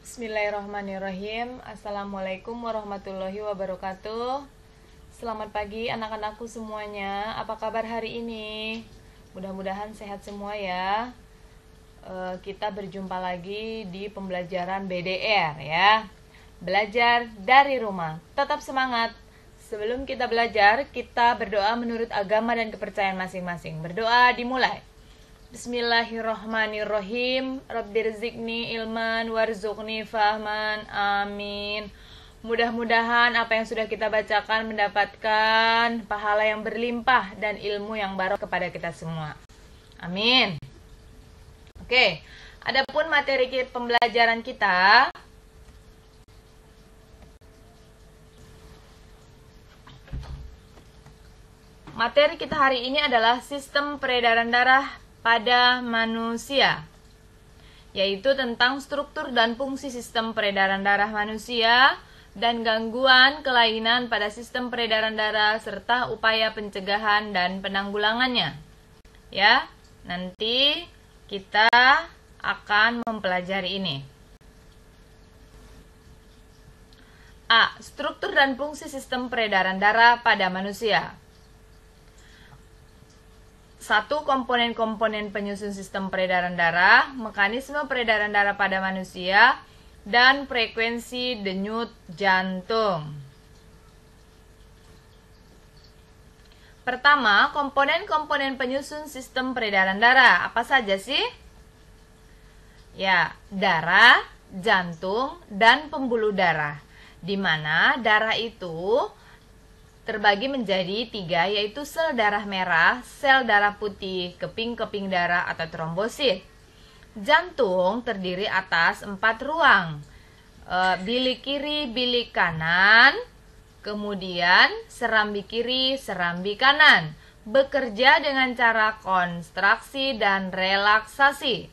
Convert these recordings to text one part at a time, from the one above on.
Bismillahirrahmanirrahim. Assalamualaikum warahmatullahi wabarakatuh. Selamat pagi anak-anakku semuanya. Apa kabar hari ini? Mudah-mudahan sehat semua ya. Kita berjumpa lagi di pembelajaran BDR ya. Belajar dari rumah. Tetap semangat. Sebelum kita belajar, kita berdoa menurut agama dan kepercayaan masing-masing. Berdoa dimulai. Bismillahirrahmanirrahim. Rabbirzikni ilman warzuqni fahman. Amin. Mudah-mudahan apa yang sudah kita bacakan mendapatkan pahala yang berlimpah dan ilmu yang barokah kepada kita semua. Amin. Oke, adapun materi pembelajaran kita, materi kita hari ini adalah sistem peredaran darah pada manusia, yaitu tentang struktur dan fungsi sistem peredaran darah manusia dan gangguan kelainan pada sistem peredaran darah serta upaya pencegahan dan penanggulangannya. Ya, nanti kita akan mempelajari ini. A. Struktur dan fungsi sistem peredaran darah pada manusia. 1. Komponen-komponen penyusun sistem peredaran darah, mekanisme peredaran darah pada manusia, dan frekuensi denyut jantung. Pertama, komponen-komponen penyusun sistem peredaran darah. Apa saja sih? Ya, darah, jantung, dan pembuluh darah. Di mana darah itu terbagi menjadi 3, yaitu sel darah merah, sel darah putih, keping-keping darah atau trombosit. Jantung terdiri atas 4 ruang, bilik kiri, bilik kanan, kemudian serambi kiri, serambi kanan, bekerja dengan cara kontraksi dan relaksasi.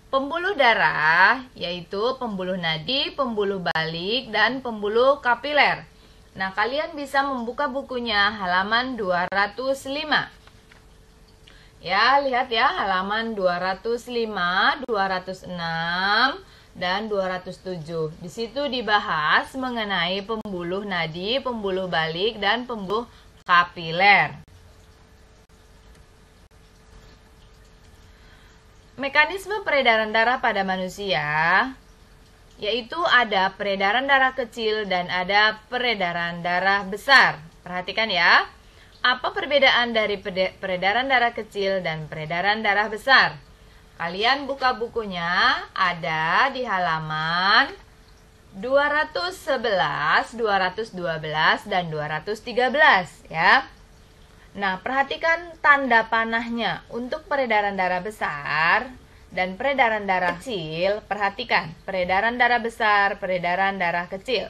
Pembuluh darah yaitu pembuluh nadi, pembuluh balik, dan pembuluh kapiler. Nah, kalian bisa membuka bukunya halaman 205. Ya, lihat ya, halaman 205, 206, dan 207. Di situ dibahas mengenai pembuluh nadi, pembuluh balik, dan pembuluh kapiler. Mekanisme peredaran darah pada manusia, yaitu ada peredaran darah kecil dan ada peredaran darah besar. Perhatikan ya, apa perbedaan dari peredaran darah kecil dan peredaran darah besar? Kalian buka bukunya, ada di halaman 211, 212, dan 213 ya. Nah, perhatikan tanda panahnya. Untuk peredaran darah besar dan peredaran darah kecil, perhatikan, peredaran darah besar, peredaran darah kecil.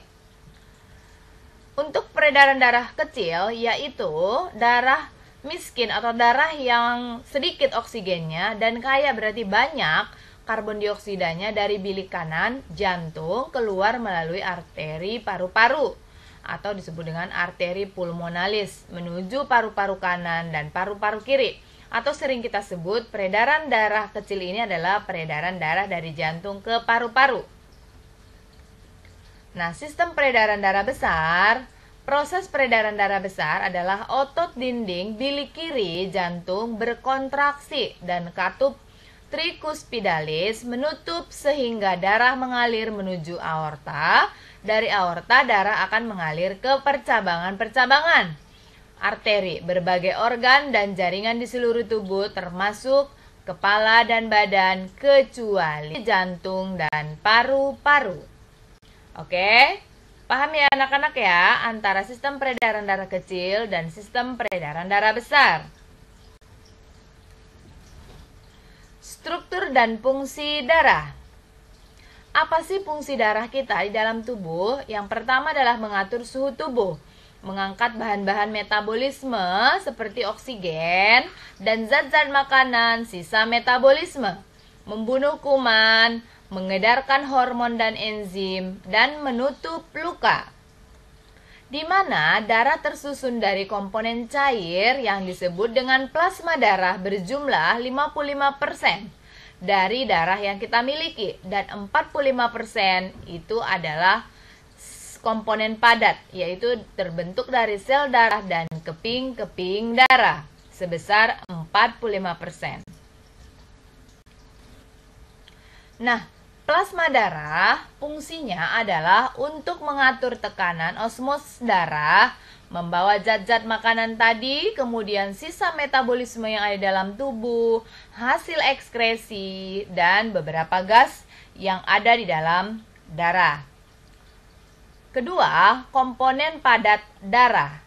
Untuk peredaran darah kecil, yaitu darah miskin atau darah yang sedikit oksigennya dan kaya berarti banyak karbon dioksidanya dari bilik kanan, jantung, keluar melalui arteri paru-paru atau disebut dengan arteri pulmonalis menuju paru-paru kanan dan paru-paru kiri. Atau sering kita sebut peredaran darah kecil ini adalah peredaran darah dari jantung ke paru-paru. Nah, sistem peredaran darah besar, proses peredaran darah besar adalah otot dinding bilik kiri jantung berkontraksi dan katup trikuspidalis menutup sehingga darah mengalir menuju aorta. Dari aorta darah akan mengalir ke percabangan-percabangan arteri, berbagai organ dan jaringan di seluruh tubuh termasuk kepala dan badan kecuali jantung dan paru-paru. Oke, paham ya anak-anak ya antara sistem peredaran darah kecil dan sistem peredaran darah besar. Struktur dan fungsi darah. Apa sih fungsi darah kita di dalam tubuh? Yang pertama adalah mengatur suhu tubuh, mengangkat bahan-bahan metabolisme seperti oksigen dan zat-zat makanan sisa metabolisme, membunuh kuman, mengedarkan hormon dan enzim, dan menutup luka. Di mana darah tersusun dari komponen cair yang disebut dengan plasma darah berjumlah 55%. dari darah yang kita miliki, dan 45% itu adalah komponen padat, yaitu terbentuk dari sel darah dan keping-keping darah sebesar 45%. Nah, plasma darah fungsinya adalah untuk mengatur tekanan osmos darah, membawa zat-zat makanan tadi, kemudian sisa metabolisme yang ada dalam tubuh, hasil ekskresi, dan beberapa gas yang ada di dalam darah. Kedua, komponen padat darah,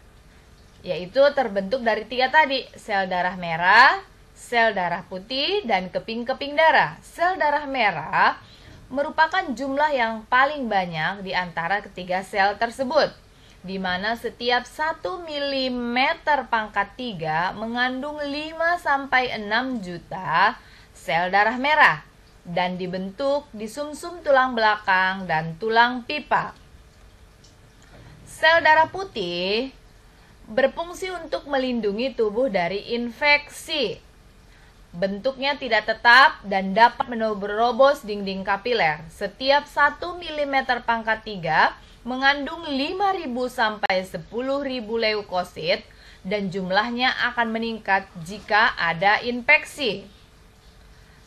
yaitu terbentuk dari 3 tadi, sel darah merah, sel darah putih, dan keping-keping darah. Sel darah merah merupakan jumlah yang paling banyak di antara ketiga sel tersebut, di mana setiap 1 mm pangkat 3 mengandung 5-6 juta sel darah merah dan dibentuk di sumsum tulang belakang dan tulang pipa. Sel darah putih berfungsi untuk melindungi tubuh dari infeksi. Bentuknya tidak tetap dan dapat menerobos dinding kapiler. Setiap 1 mm pangkat 3 mengandung 5.000 sampai 10.000 leukosit dan jumlahnya akan meningkat jika ada infeksi.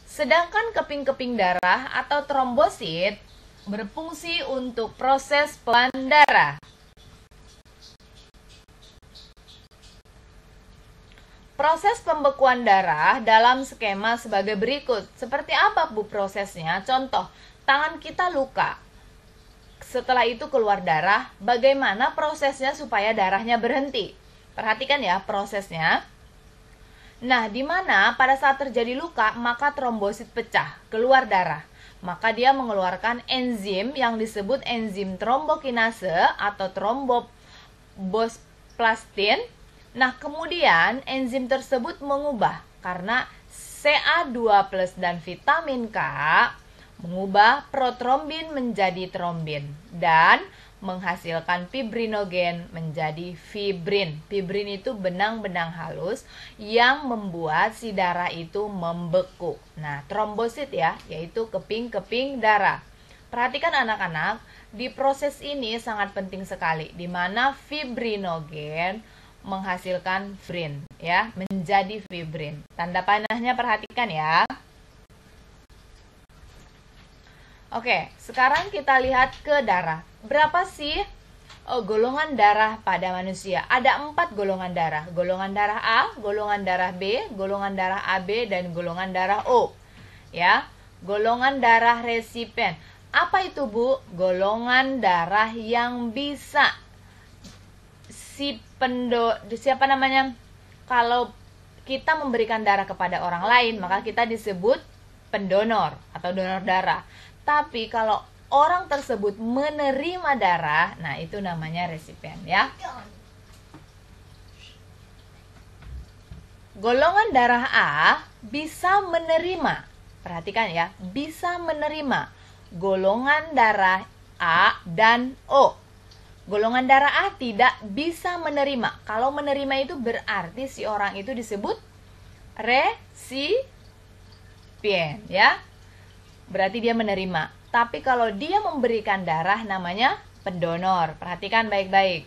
Sedangkan keping-keping darah atau trombosit berfungsi untuk proses pembekuan darah. Proses pembekuan darah dalam skema sebagai berikut. Seperti apa Bu prosesnya? Contoh, tangan kita luka. Setelah itu keluar darah, bagaimana prosesnya supaya darahnya berhenti? Perhatikan ya prosesnya. Nah, di mana pada saat terjadi luka, maka trombosit pecah, keluar darah. Maka dia mengeluarkan enzim yang disebut enzim trombokinase atau tromboplastin. Nah, kemudian enzim tersebut mengubah karena Ca2+ dan vitamin K mengubah protrombin menjadi trombin dan menghasilkan fibrinogen menjadi fibrin. Fibrin itu benang-benang halus yang membuat si darah itu membeku. Nah, trombosit ya, yaitu keping-keping darah. Perhatikan anak-anak, di proses ini sangat penting sekali, di mana fibrinogen menghasilkan fibrin ya, menjadi fibrin. Tanda panahnya perhatikan ya. Oke, sekarang kita lihat ke darah. Berapa sih golongan darah pada manusia? Ada 4 golongan darah. Golongan darah A, golongan darah B, golongan darah AB, dan golongan darah O. Ya, golongan darah resipien. Apa itu Bu? Golongan darah yang bisa kalau kita memberikan darah kepada orang lain, maka kita disebut pendonor atau donor darah. Tapi kalau orang tersebut menerima darah, nah itu namanya resipien ya. Golongan darah A bisa menerima, perhatikan ya, bisa menerima golongan darah A dan O. Golongan darah A tidak bisa menerima. Kalau menerima itu berarti si orang itu disebut resipien ya. Berarti dia menerima. Tapi kalau dia memberikan darah namanya pendonor. Perhatikan baik-baik.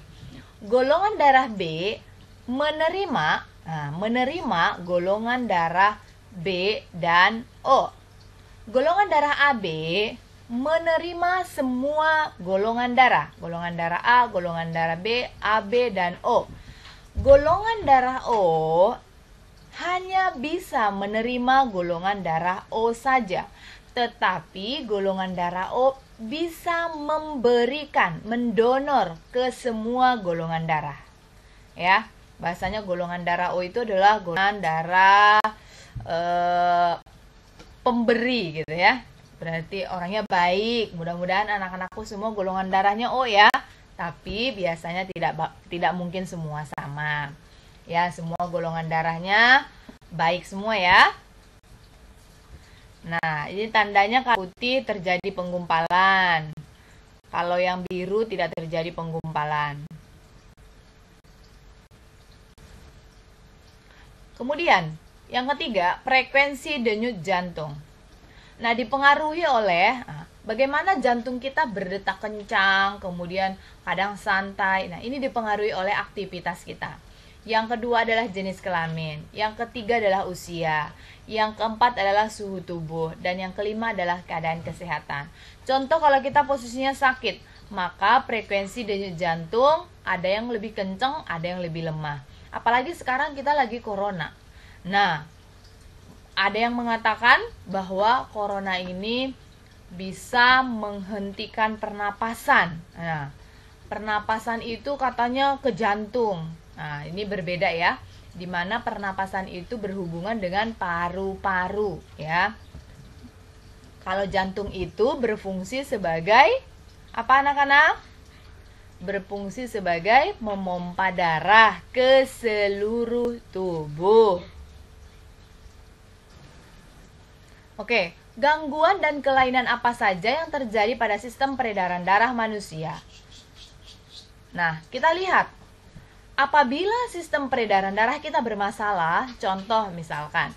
Golongan darah B menerima golongan darah B dan O. Golongan darah AB menerima semua golongan darah A, golongan darah B, AB, dan O. Golongan darah O hanya bisa menerima golongan darah O saja, tetapi golongan darah O bisa mendonor ke semua golongan darah. Ya, bahasanya golongan darah O itu adalah golongan darah pemberi gitu ya. Berarti orangnya baik. Mudah-mudahan anak-anakku semua golongan darahnya O ya. Tapi biasanya tidak mungkin semua sama. Ya, semua golongan darahnya baik semua ya. Nah, ini tandanya kalau putih terjadi penggumpalan. Kalau yang biru tidak terjadi penggumpalan. Kemudian, yang ketiga, frekuensi denyut jantung. Nah, dipengaruhi oleh bagaimana jantung kita berdetak kencang, kemudian kadang santai. Nah, ini dipengaruhi oleh aktivitas kita. Yang kedua adalah jenis kelamin. Yang ketiga adalah usia. Yang keempat adalah suhu tubuh. Dan yang kelima adalah keadaan kesehatan. Contoh, kalau kita posisinya sakit, maka frekuensi denyut jantung ada yang lebih kencang, ada yang lebih lemah. Apalagi sekarang kita lagi corona. Nah, ada yang mengatakan bahwa corona ini bisa menghentikan pernapasan. Nah, pernapasan itu katanya ke jantung. Nah, ini berbeda ya. Di mana pernapasan itu berhubungan dengan paru-paru ya. Kalau jantung itu berfungsi sebagai apa anak-anak? Berfungsi sebagai memompa darah ke seluruh tubuh. Oke, gangguan dan kelainan apa saja yang terjadi pada sistem peredaran darah manusia? Nah, kita lihat. Apabila sistem peredaran darah kita bermasalah, contoh misalkan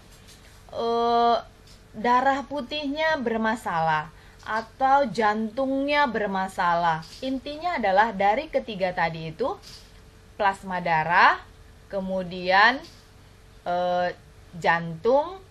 darah putihnya bermasalah atau jantungnya bermasalah, intinya adalah dari ketiga tadi itu, plasma darah, kemudian jantung,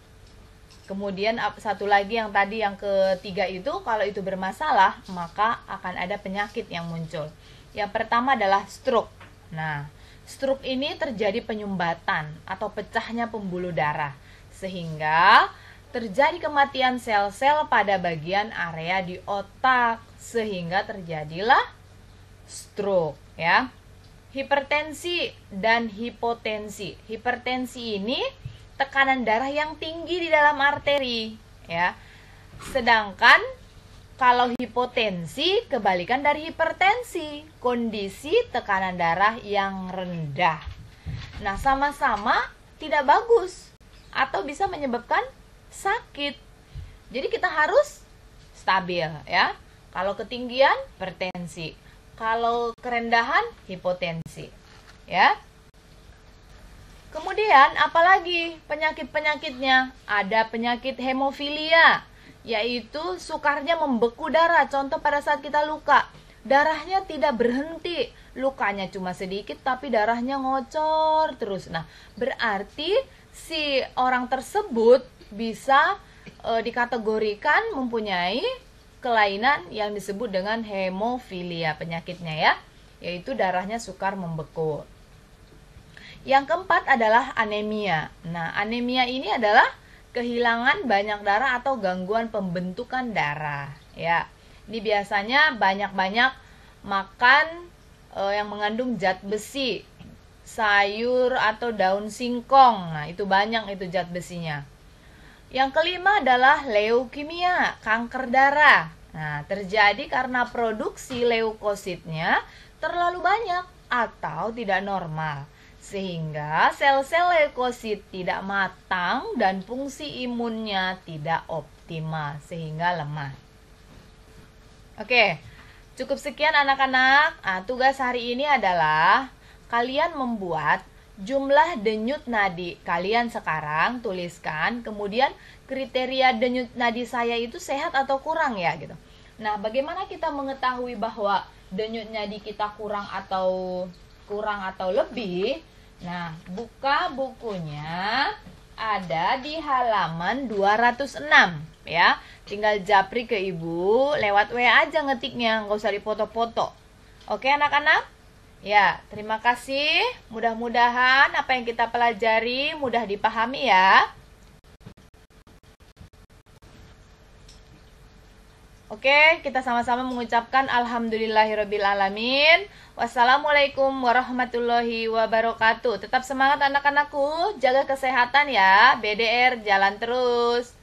kemudian satu lagi yang tadi yang ketiga itu, kalau itu bermasalah maka akan ada penyakit yang muncul. Yang pertama adalah stroke. Nah, stroke ini terjadi penyumbatan atau pecahnya pembuluh darah sehingga terjadi kematian sel-sel pada bagian area di otak sehingga terjadilah stroke ya. Hipertensi dan hipotensi. Hipertensi ini tekanan darah yang tinggi di dalam arteri ya. Sedangkan kalau hipotensi kebalikan dari hipertensi, kondisi tekanan darah yang rendah. Nah, sama-sama tidak bagus atau bisa menyebabkan sakit. Jadi kita harus stabil ya. Kalau ketinggian hipertensi, kalau kerendahan hipotensi ya. Kemudian apalagi penyakit-penyakitnya? Ada penyakit hemofilia, yaitu sukarnya membeku darah. Contoh pada saat kita luka, darahnya tidak berhenti, lukanya cuma sedikit tapi darahnya ngocor terus. Nah, berarti si orang tersebut bisa dikategorikan mempunyai kelainan yang disebut dengan hemofilia penyakitnya ya, yaitu darahnya sukar membeku. Yang keempat adalah anemia. Nah, anemia ini adalah kehilangan banyak darah atau gangguan pembentukan darah ya. Ini biasanya banyak-banyak makan yang mengandung zat besi, sayur atau daun singkong. Nah, itu banyak itu zat besinya. Yang kelima adalah leukemia, kanker darah. Nah, terjadi karena produksi leukositnya terlalu banyak atau tidak normal, sehingga sel-sel leukosit tidak matang dan fungsi imunnya tidak optimal sehingga lemah. Oke, cukup sekian anak-anak. Tugas hari ini adalah kalian membuat jumlah denyut nadi kalian sekarang, tuliskan, kemudian kriteria denyut nadi saya itu sehat atau kurang ya gitu. Nah, bagaimana kita mengetahui bahwa denyut nadi kita kurang atau lebih? Nah, buka bukunya ada di halaman 206 ya. Tinggal japri ke ibu, lewat WA aja ngetiknya, nggak usah dipoto-foto. Oke anak-anak? Ya, terima kasih. Mudah-mudahan apa yang kita pelajari mudah dipahami ya. Oke, kita sama-sama mengucapkan alhamdulillahirrabbilalamin. Wassalamualaikum warahmatullahi wabarakatuh. Tetap semangat anak-anakku, jaga kesehatan ya. BDR jalan terus.